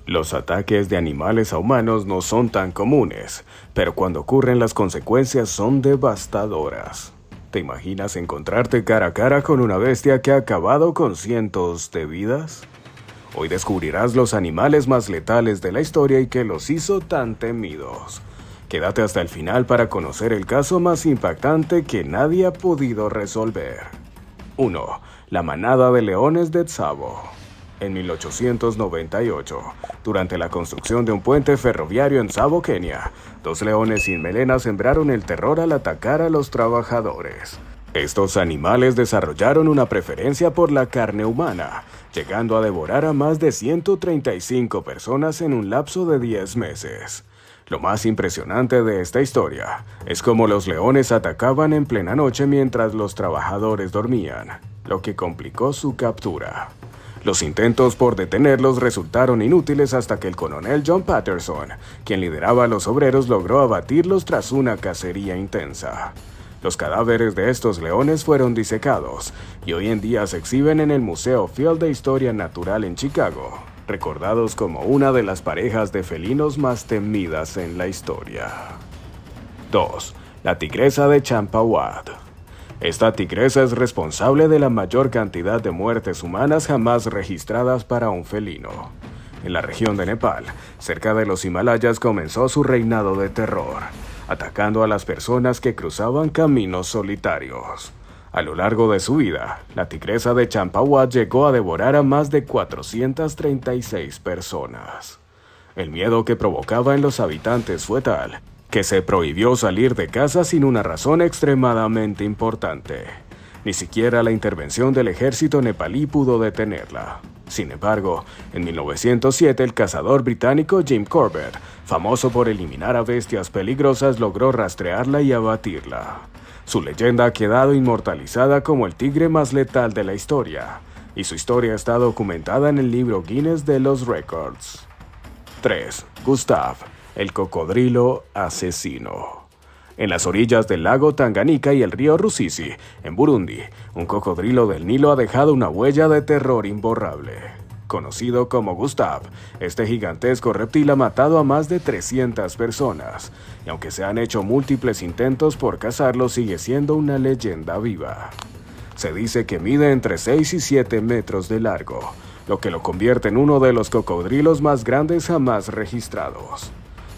Los ataques de animales a humanos no son tan comunes, pero cuando ocurren las consecuencias son devastadoras. ¿Te imaginas encontrarte cara a cara con una bestia que ha acabado con cientos de vidas? Hoy descubrirás los animales más letales de la historia y que los hizo tan temidos. Quédate hasta el final para conocer el caso más impactante que nadie ha podido resolver. 1. La manada de leones de Tsavo. En 1898, durante la construcción de un puente ferroviario en Tsavo, Kenia, 2 leones sin melena sembraron el terror al atacar a los trabajadores. Estos animales desarrollaron una preferencia por la carne humana, llegando a devorar a más de 135 personas en un lapso de 10 meses. Lo más impresionante de esta historia es cómo los leones atacaban en plena noche mientras los trabajadores dormían, lo que complicó su captura. Los intentos por detenerlos resultaron inútiles hasta que el coronel John Patterson, quien lideraba a los obreros, logró abatirlos tras una cacería intensa. Los cadáveres de estos leones fueron disecados y hoy en día se exhiben en el Museo Field de Historia Natural en Chicago, recordados como una de las parejas de felinos más temidas en la historia. 2. La tigresa de Champawat. Esta tigresa es responsable de la mayor cantidad de muertes humanas jamás registradas para un felino. En la región de Nepal, cerca de los Himalayas, comenzó su reinado de terror, atacando a las personas que cruzaban caminos solitarios. A lo largo de su vida, la tigresa de Champawat llegó a devorar a más de 436 personas. El miedo que provocaba en los habitantes fue tal que se prohibió salir de casa sin una razón extremadamente importante. Ni siquiera la intervención del ejército nepalí pudo detenerla. Sin embargo, en 1907 el cazador británico Jim Corbett, famoso por eliminar a bestias peligrosas, logró rastrearla y abatirla. Su leyenda ha quedado inmortalizada como el tigre más letal de la historia, y su historia está documentada en el libro Guinness de los Récords. 3. Gustav, el cocodrilo asesino. En las orillas del lago Tanganika y el río Rusizi, en Burundi, un cocodrilo del Nilo ha dejado una huella de terror imborrable. Conocido como Gustav, este gigantesco reptil ha matado a más de 300 personas, y aunque se han hecho múltiples intentos por cazarlo, sigue siendo una leyenda viva. Se dice que mide entre 6 y 7 metros de largo, lo que lo convierte en uno de los cocodrilos más grandes jamás registrados.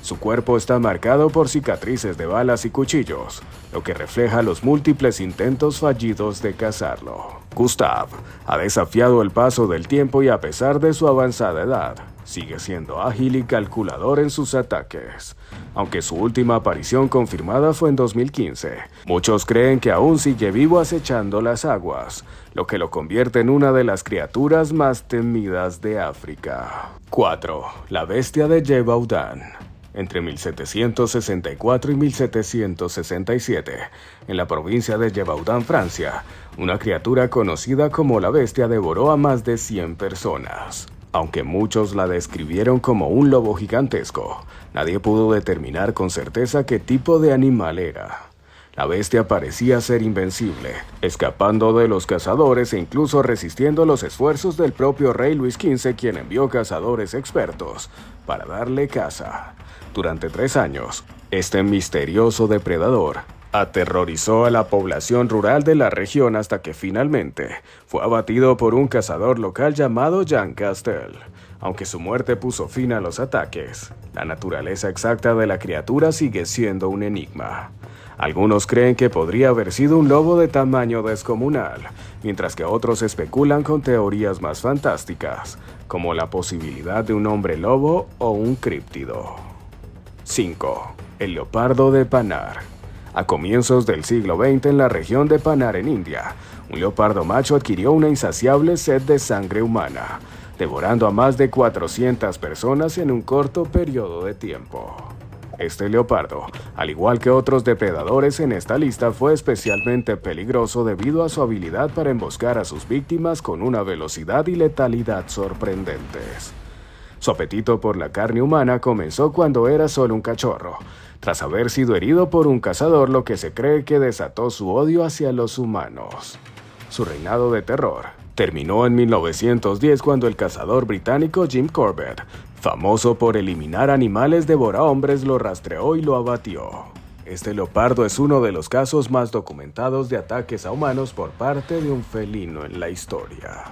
Su cuerpo está marcado por cicatrices de balas y cuchillos, lo que refleja los múltiples intentos fallidos de cazarlo. Gustav ha desafiado el paso del tiempo y a pesar de su avanzada edad, sigue siendo ágil y calculador en sus ataques. Aunque su última aparición confirmada fue en 2015, muchos creen que aún sigue vivo acechando las aguas, lo que lo convierte en una de las criaturas más temidas de África. 4. La bestia de Gévaudan. Entre 1764 y 1767, en la provincia de Gévaudan, Francia, una criatura conocida como la bestia devoró a más de 100 personas. Aunque muchos la describieron como un lobo gigantesco, nadie pudo determinar con certeza qué tipo de animal era. La bestia parecía ser invencible, escapando de los cazadores e incluso resistiendo los esfuerzos del propio rey Luis XV, quien envió cazadores expertos para darle caza. Durante 3 años, este misterioso depredador aterrorizó a la población rural de la región hasta que finalmente fue abatido por un cazador local llamado Jean Castel. Aunque su muerte puso fin a los ataques, la naturaleza exacta de la criatura sigue siendo un enigma. Algunos creen que podría haber sido un lobo de tamaño descomunal, mientras que otros especulan con teorías más fantásticas, como la posibilidad de un hombre lobo o un críptido. 5. El leopardo de Panar. A comienzos del siglo XX, en la región de Panar, en India, un leopardo macho adquirió una insaciable sed de sangre humana, devorando a más de 400 personas en un corto periodo de tiempo. Este leopardo, al igual que otros depredadores en esta lista, fue especialmente peligroso debido a su habilidad para emboscar a sus víctimas con una velocidad y letalidad sorprendentes. Su apetito por la carne humana comenzó cuando era solo un cachorro, tras haber sido herido por un cazador, lo que se cree que desató su odio hacia los humanos. Su reinado de terror terminó en 1910 cuando el cazador británico Jim Corbett Famoso por eliminar animales devorahombres, lo rastreó y lo abatió. Este leopardo es uno de los casos más documentados de ataques a humanos por parte de un felino en la historia.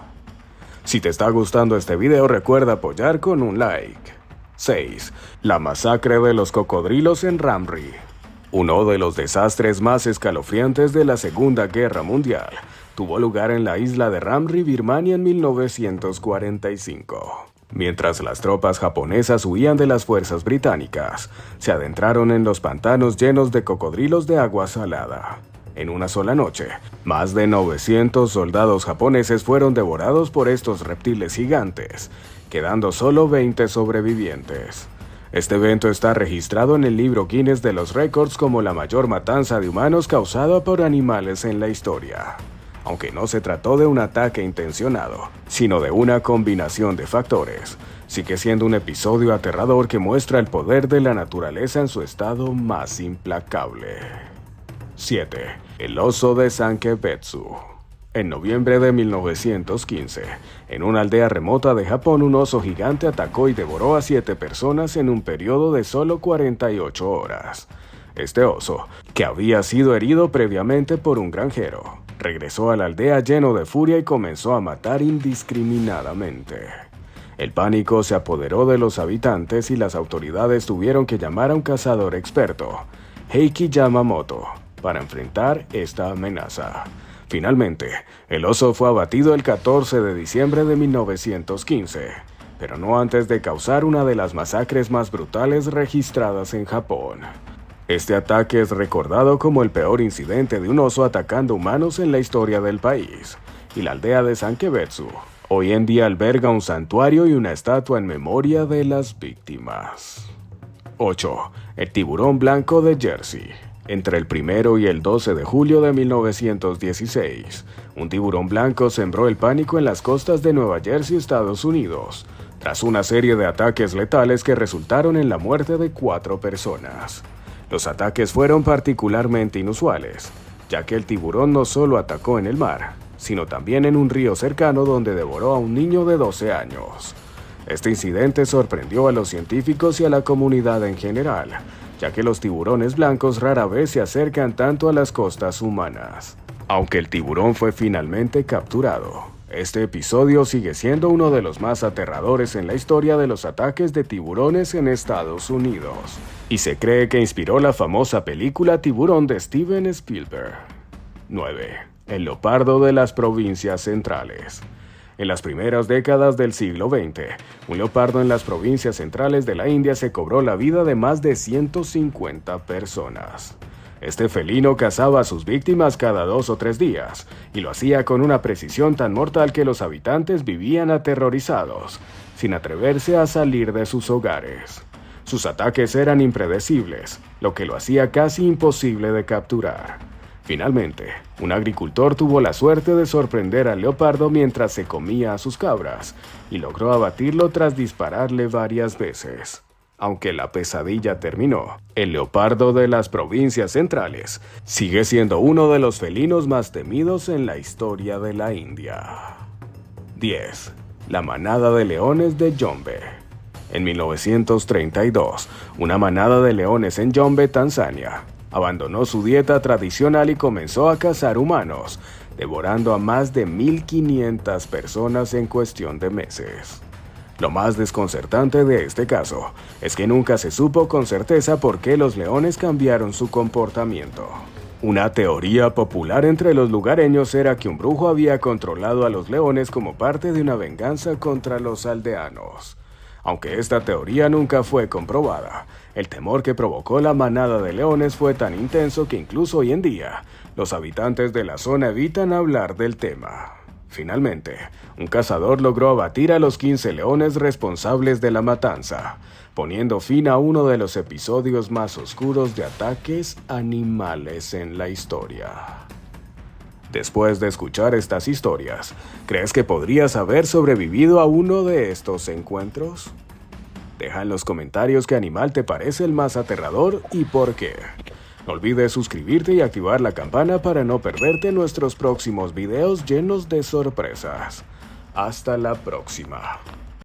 Si te está gustando este video, recuerda apoyar con un like. 6. La masacre de los cocodrilos en Ramree. Uno de los desastres más escalofriantes de la Segunda Guerra Mundial tuvo lugar en la isla de Ramree, Birmania, en 1945. Mientras las tropas japonesas huían de las fuerzas británicas, se adentraron en los pantanos llenos de cocodrilos de agua salada. En una sola noche, más de 900 soldados japoneses fueron devorados por estos reptiles gigantes, quedando solo 20 sobrevivientes. Este evento está registrado en el libro Guinness de los Récords como la mayor matanza de humanos causada por animales en la historia. Aunque no se trató de un ataque intencionado, sino de una combinación de factores, sigue siendo un episodio aterrador que muestra el poder de la naturaleza en su estado más implacable. 7. El oso de Sankebetsu. En noviembre de 1915, en una aldea remota de Japón, un oso gigante atacó y devoró a 7 personas en un periodo de solo 48 horas. Este oso, que había sido herido previamente por un granjero, regresó a la aldea lleno de furia y comenzó a matar indiscriminadamente. El pánico se apoderó de los habitantes y las autoridades tuvieron que llamar a un cazador experto, Heiki Yamamoto, para enfrentar esta amenaza. Finalmente, el oso fue abatido el 14 de diciembre de 1915, pero no antes de causar una de las masacres más brutales registradas en Japón. Este ataque es recordado como el peor incidente de un oso atacando humanos en la historia del país, y la aldea de Sankebetsu hoy en día alberga un santuario y una estatua en memoria de las víctimas. 8. El tiburón blanco de Jersey. Entre el 1 y el 12 de julio de 1916, un tiburón blanco sembró el pánico en las costas de Nueva Jersey, Estados Unidos, tras una serie de ataques letales que resultaron en la muerte de 4 personas. Los ataques fueron particularmente inusuales, ya que el tiburón no solo atacó en el mar, sino también en un río cercano donde devoró a un niño de 12 años. Este incidente sorprendió a los científicos y a la comunidad en general, ya que los tiburones blancos rara vez se acercan tanto a las costas humanas. Aunque el tiburón fue finalmente capturado, este episodio sigue siendo uno de los más aterradores en la historia de los ataques de tiburones en Estados Unidos, y se cree que inspiró la famosa película Tiburón de Steven Spielberg. 9. El leopardo de las provincias centrales. En las primeras décadas del siglo XX, un leopardo en las provincias centrales de la India se cobró la vida de más de 150 personas. Este felino cazaba a sus víctimas cada 2 o 3 días, y lo hacía con una precisión tan mortal que los habitantes vivían aterrorizados, sin atreverse a salir de sus hogares. Sus ataques eran impredecibles, lo que lo hacía casi imposible de capturar. Finalmente, un agricultor tuvo la suerte de sorprender al leopardo mientras se comía a sus cabras, y logró abatirlo tras dispararle varias veces. Aunque la pesadilla terminó, el leopardo de las provincias centrales sigue siendo uno de los felinos más temidos en la historia de la India. 10. La manada de leones de Jombe. En 1932, una manada de leones en Jombe, Tanzania, abandonó su dieta tradicional y comenzó a cazar humanos, devorando a más de 1.500 personas en cuestión de meses. Lo más desconcertante de este caso es que nunca se supo con certeza por qué los leones cambiaron su comportamiento. Una teoría popular entre los lugareños era que un brujo había controlado a los leones como parte de una venganza contra los aldeanos. Aunque esta teoría nunca fue comprobada, el temor que provocó la manada de leones fue tan intenso que incluso hoy en día, los habitantes de la zona evitan hablar del tema. Finalmente, un cazador logró abatir a los 15 leones responsables de la matanza, poniendo fin a uno de los episodios más oscuros de ataques animales en la historia. Después de escuchar estas historias, ¿crees que podrías haber sobrevivido a uno de estos encuentros? Deja en los comentarios qué animal te parece el más aterrador y por qué. No olvides suscribirte y activar la campana para no perderte nuestros próximos videos llenos de sorpresas. Hasta la próxima.